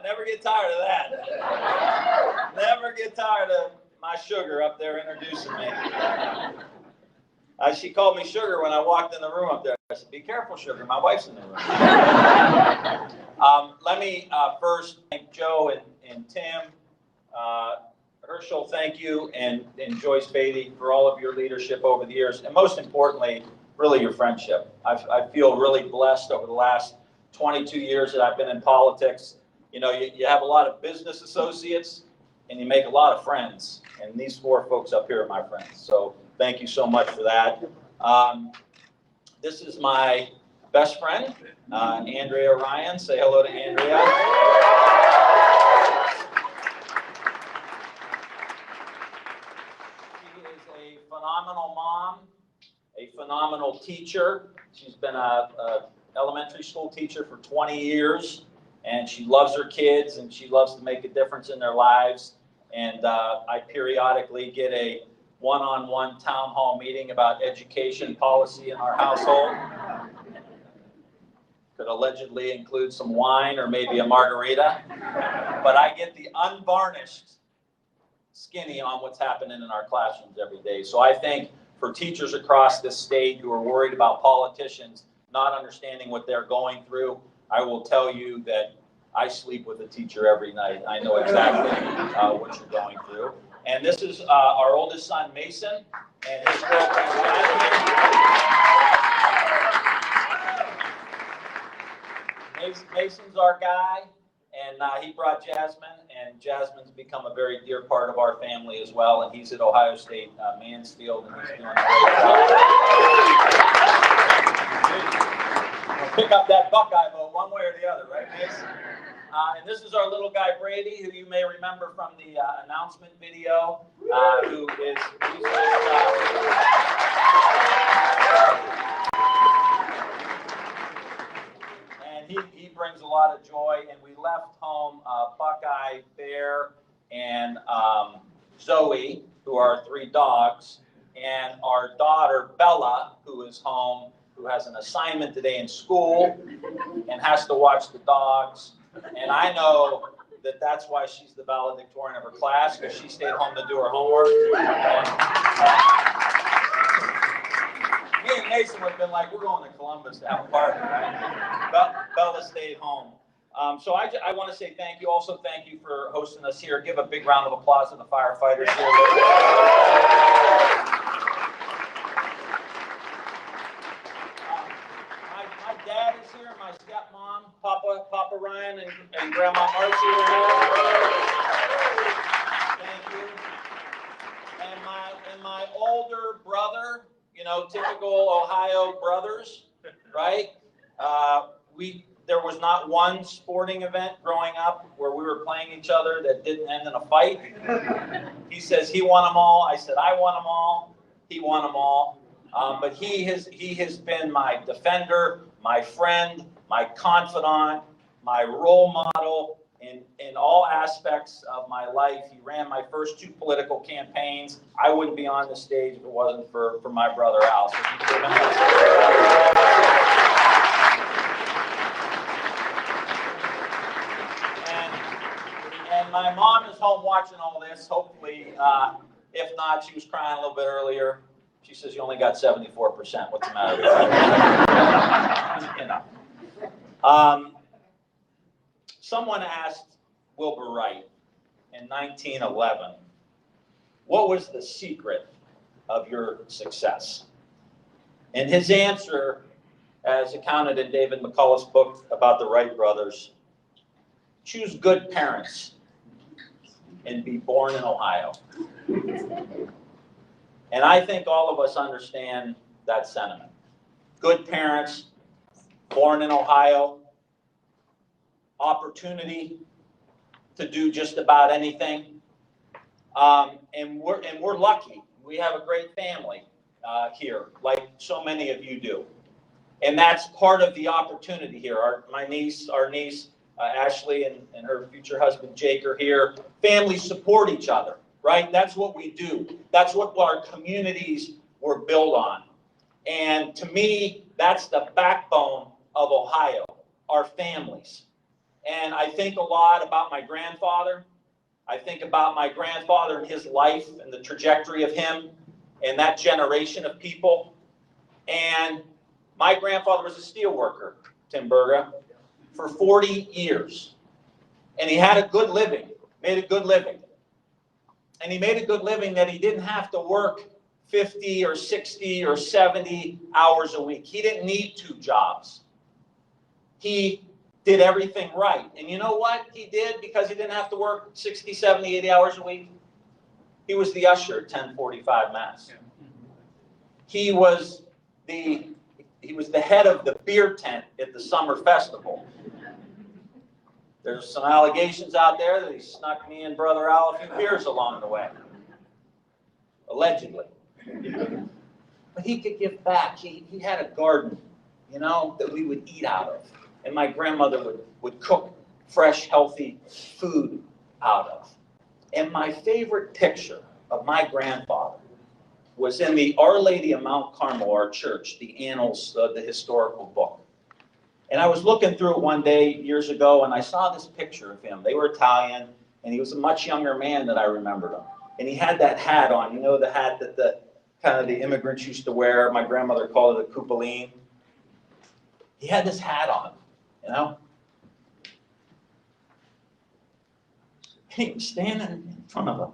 Never get tired of that. Never get tired of my sugar up there introducing me. She called me Sugar when I walked in the room up there. I said, "Be careful, Sugar. My wife's in the room." Let me first thank Joe and Tim. Herschel, thank you, and Joyce Beatty for all of your leadership over the years, and most importantly, really your friendship. I feel really blessed over the last 22 years that I've been in politics. You know, you have a lot of business associates, and you make a lot of friends, and these four folks up here are my friends. So thank you so much for that. This is my best friend, Andrea Ryan. Say hello to Andrea. Phenomenal mom, a phenomenal teacher. She's been a elementary school teacher for 20 years, and she loves her kids, and she loves to make a difference in their lives. And I periodically get a one-on-one town hall meeting about education policy in our household. Could allegedly include some wine or maybe a margarita, but I get the unvarnished skinny on what's happening in our classrooms every day. So I think for teachers across this state who are worried about politicians not understanding what they're going through, I will tell you that I sleep with a teacher every night. I know exactly what you're going through. And this is our oldest son, Mason, and his girlfriend, Jasmine. Mason's our guy. And he brought Jasmine, and Jasmine's become a very dear part of our family as well. And he's at Ohio State Mansfield, and he's doing a great job. We'll pick up that Buckeye vote one way or the other, right, Mason? And this is our little guy, Brady, who you may remember from the announcement video, who is... He brings a lot of joy, and we left home Buckeye, Bear, and Zoe, who are our three dogs, and our daughter, Bella, who is home, who has an assignment today in school and has to watch the dogs. And I know that that's why she's the valedictorian of her class, because she stayed home to do her homework. Me and Mason would have been like, we're going to Columbus to have a party, right? Bella stayed home. So I want to say thank you. Also, thank you for hosting us here. Give a big round of applause to the firefighters here. My dad is here, my stepmom, Papa Ryan, and Grandma Marcy are here. Thank you. And my older brother, you know, typical Ohio brothers, right? There was not one sporting event growing up where we were playing each other that didn't end in a fight. He says he won them all. I said I won them all. He won them all. But he has been my defender, my friend, my confidant, my role model in all aspects of my life. He ran my first two political campaigns. I wouldn't be on the stage if it wasn't for my brother Al. So and my mom is home watching all this. Hopefully, if not, she was crying a little bit earlier. She says, "You only got 74%. What's the matter with you?" You know. Someone asked Wilbur Wright in 1911, what was the secret of your success? And his answer, as accounted in David McCullough's book about the Wright brothers, choose good parents and be born in Ohio. And I think all of us understand that sentiment. Good parents, born in Ohio, opportunity to do just about anything, and we're lucky. We have a great family here, like so many of you do, and that's part of the opportunity here. Our niece Ashley and her future husband Jake are here. Families support each other, right? That's what we do. That's what our communities were built on, and to me, that's the backbone of Ohio. Our families. And I think a lot about my grandfather. I think about my grandfather and his life and the trajectory of him and that generation of people. And my grandfather was a steel worker, Tim Berga, for 40 years. And he had a good living, made a good living. And he made a good living that he didn't have to work 50 or 60 or 70 hours a week. He didn't need 2 jobs. He did everything right. And you know what he did because he didn't have to work 60, 70, 80 hours a week? He was the usher at 1045 Mass. He was the head of the beer tent at the summer festival. There's some allegations out there that he snuck me and Brother Al a few beers along the way. Allegedly. But he could give back. He had a garden, you know, that we would eat out of. And my grandmother would cook fresh, healthy food out of. And my favorite picture of my grandfather was in the Our Lady of Mount Carmel, our church, the Annals, the historical book. And I was looking through it one day years ago, and I saw this picture of him. They were Italian, and he was a much younger man than I remembered him. And he had that hat on, you know, the hat that the immigrants used to wear. My grandmother called it a coupeline. He had this hat on, you know. He was standing in front of a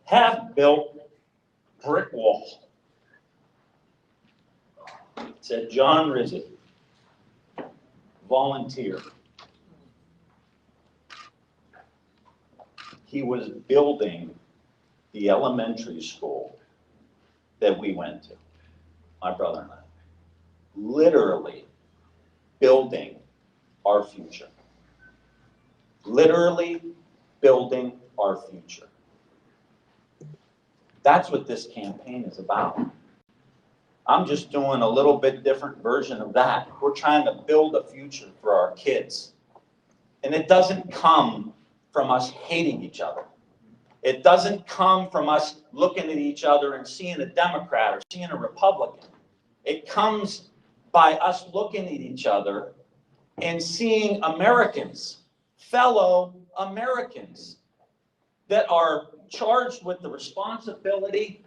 half-built brick wall. It said, John Rizzi, volunteer. He was building the elementary school that we went to, my brother and I. Literally building our future. Literally building our future. That's what this campaign is about. I'm just doing a little bit different version of that. We're trying to build a future for our kids. And it doesn't come from us hating each other. It doesn't come from us looking at each other and seeing a Democrat or seeing a Republican. It comes by us looking at each other and seeing Americans, fellow Americans, that are charged with the responsibility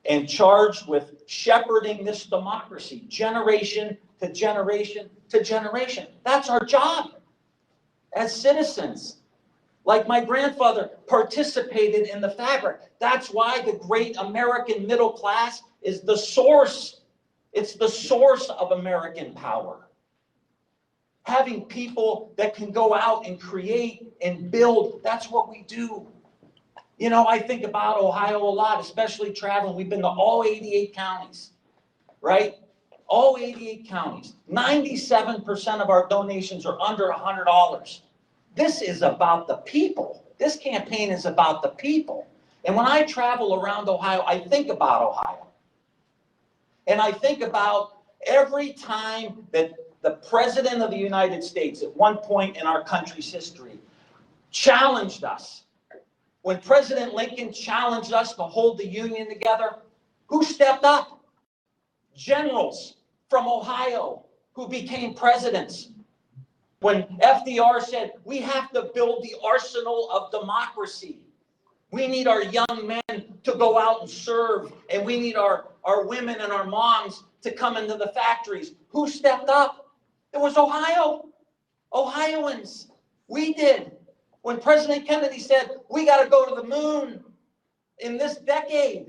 and charged with shepherding this democracy, generation to generation to generation. That's our job as citizens. Like my grandfather participated in the fabric. That's why the great American middle class is the source. It's the source of American power. Having people that can go out and create and build, that's what we do. You know, I think about Ohio a lot, especially traveling. We've been to all 88 counties, right? All 88 counties. 97% of our donations are under $100. This is about the people. This campaign is about the people. And when I travel around Ohio, I think about Ohio. And I think about every time that the President of the United States, at one point in our country's history, challenged us. When President Lincoln challenged us to hold the Union together, who stepped up? Generals from Ohio who became presidents. When FDR said, we have to build the arsenal of democracy. We need our young men to go out and serve, and we need our women and our moms to come into the factories. Who stepped up? It was Ohio. Ohioans. We did. When President Kennedy said, we got to go to the moon in this decade,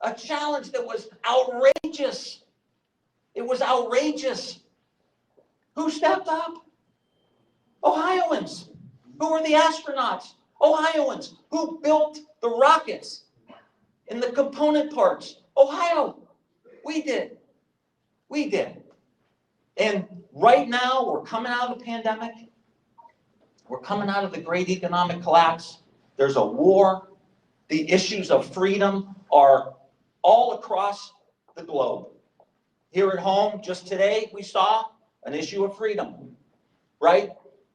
a challenge that was outrageous. It was outrageous. Who stepped up? Ohioans. Who were the astronauts? Ohioans. Who built the rockets and the component parts? Ohio. We did. We did. And right now, we're coming out of the pandemic. We're coming out of the great economic collapse. There's a war. The issues of freedom are all across the globe. Here at home, just today, we saw an issue of freedom, right?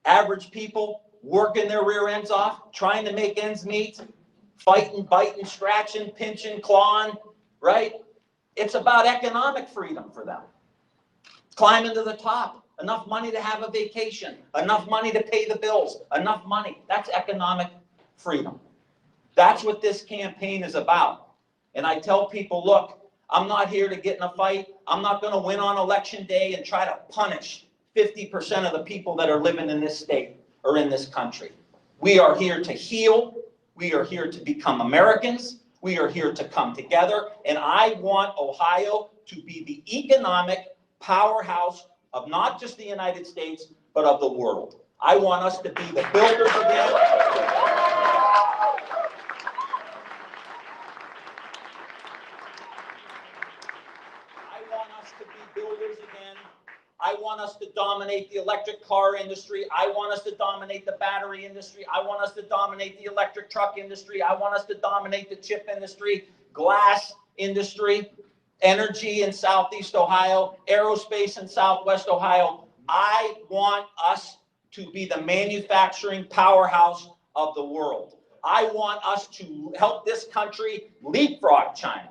Average people working their rear ends off, trying to make ends meet, fighting, biting, scratching, pinching, clawing, right? It's about economic freedom for them. Climbing to the top. enough money to have a vacation, enough money to pay the bills, enough money. That's economic freedom. That's what this campaign is about. And I tell people, look, I'm not here to get in a fight. I'm not going to win on election day and try to punish 50% of the people that are living in this state or in this country. We are here to heal. We are here to become Americans. We are here to come together. And I want Ohio to be the economic powerhouse of not just the United States, but of the world. I want us to be the builders again. I want us to dominate the electric car industry. I want us to dominate the battery industry. I want us to dominate the electric truck industry. I want us to dominate the chip industry, glass industry, energy in Southeast Ohio, aerospace in Southwest Ohio. I want us to be the manufacturing powerhouse of the world. I want us to help this country leapfrog China,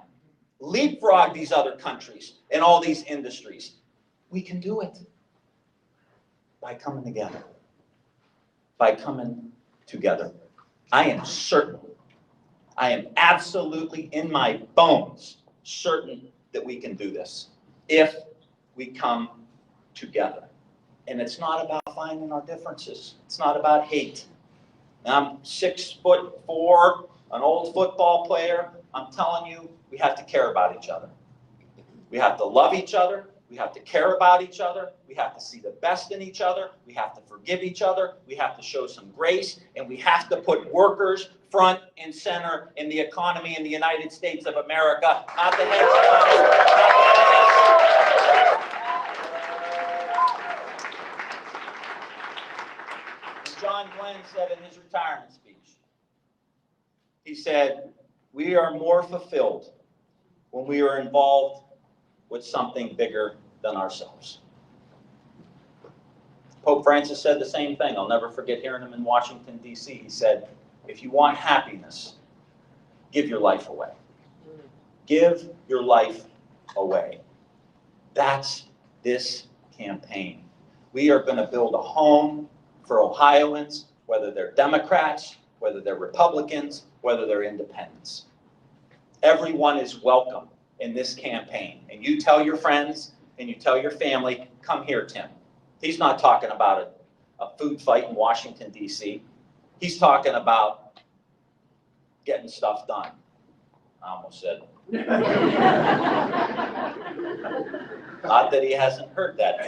leapfrog these other countries and all these industries. We can do it by coming together. By coming together. I am certain, I am absolutely in my bones certain that we can do this if we come together. And it's not about finding our differences. It's not about hate. And I'm 6'4", an old football player. I'm telling you, we have to care about each other. We have to love each other. We have to care about each other. We have to see the best in each other. We have to forgive each other. We have to show some grace. And we have to put workers front and center in the economy in the United States of America, not the hedge funds. John Glenn said in his retirement speech, he said, we are more fulfilled when we are involved with something bigger than ourselves. Pope Francis said the same thing. I'll never forget hearing him in Washington, D.C. He said, if you want happiness, give your life away. Give your life away. That's this campaign. We are going to build a home for Ohioans, whether they're Democrats, whether they're Republicans, whether they're independents. Everyone is welcome in this campaign. And you tell your friends and you tell your family, come here, Tim. He's not talking about a food fight in Washington, D.C. He's talking about getting stuff done. I almost said. Not that he hasn't heard that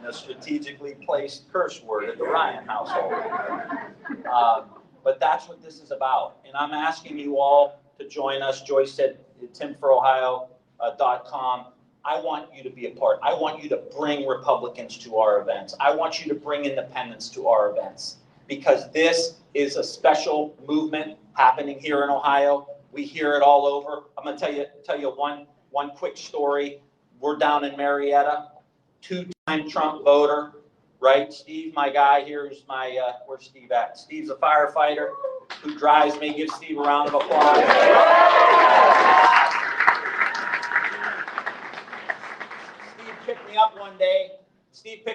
in a strategically placed curse word at the Ryan household. But that's what this is about. And I'm asking you all to join us. Joyce said timforohio.com. I want you to be a part. I want you to bring Republicans to our events. I want you to bring independents to our events because this is a special movement happening here in Ohio. We hear it all over. I'm going to tell you one quick story. We're down in Marietta, two-time Trump voter, right? Steve, my guy here, who's my, where's Steve at? Steve's a firefighter who drives me. Give Steve a round of applause. Steve picked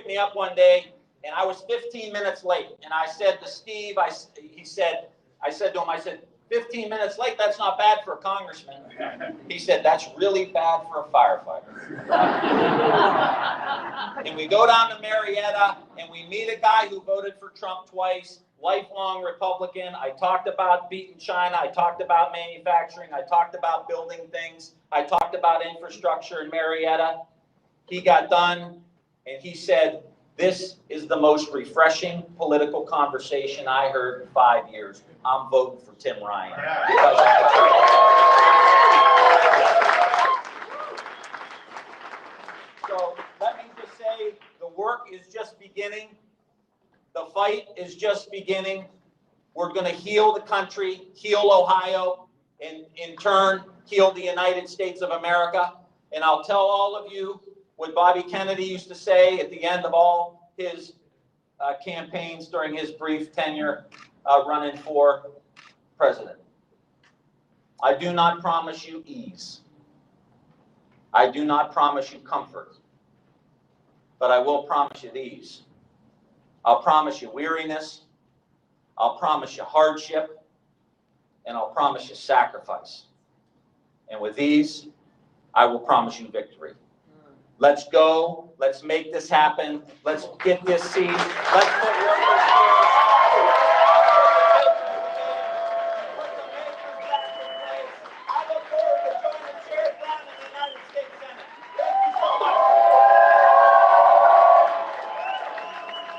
me up one day, and I was 15 minutes late. And I said to Steve, I said to him, 15 minutes late, that's not bad for a congressman. He said, that's really bad for a firefighter. And we go down to Marietta, and we meet a guy who voted for Trump twice, lifelong Republican. I talked about beating China. I talked about manufacturing. I talked about building things. I talked about infrastructure in Marietta. He got done, and he said, this is the most refreshing political conversation I heard in 5 years. I'm voting for Tim Ryan. So let me just say, the work is just beginning. The fight is just beginning. We're going to heal the country, heal Ohio, and in turn, heal the United States of America. And I'll tell all of you what Bobby Kennedy used to say at the end of all his campaigns during his brief tenure running for president. I do not promise you ease. I do not promise you comfort. but I will promise you these. I'll promise you weariness, I'll promise you hardship, and I'll promise you sacrifice. And with these, I will promise you victory. Let's go. Let's make this happen. Let's get this seat. Let's put workers first.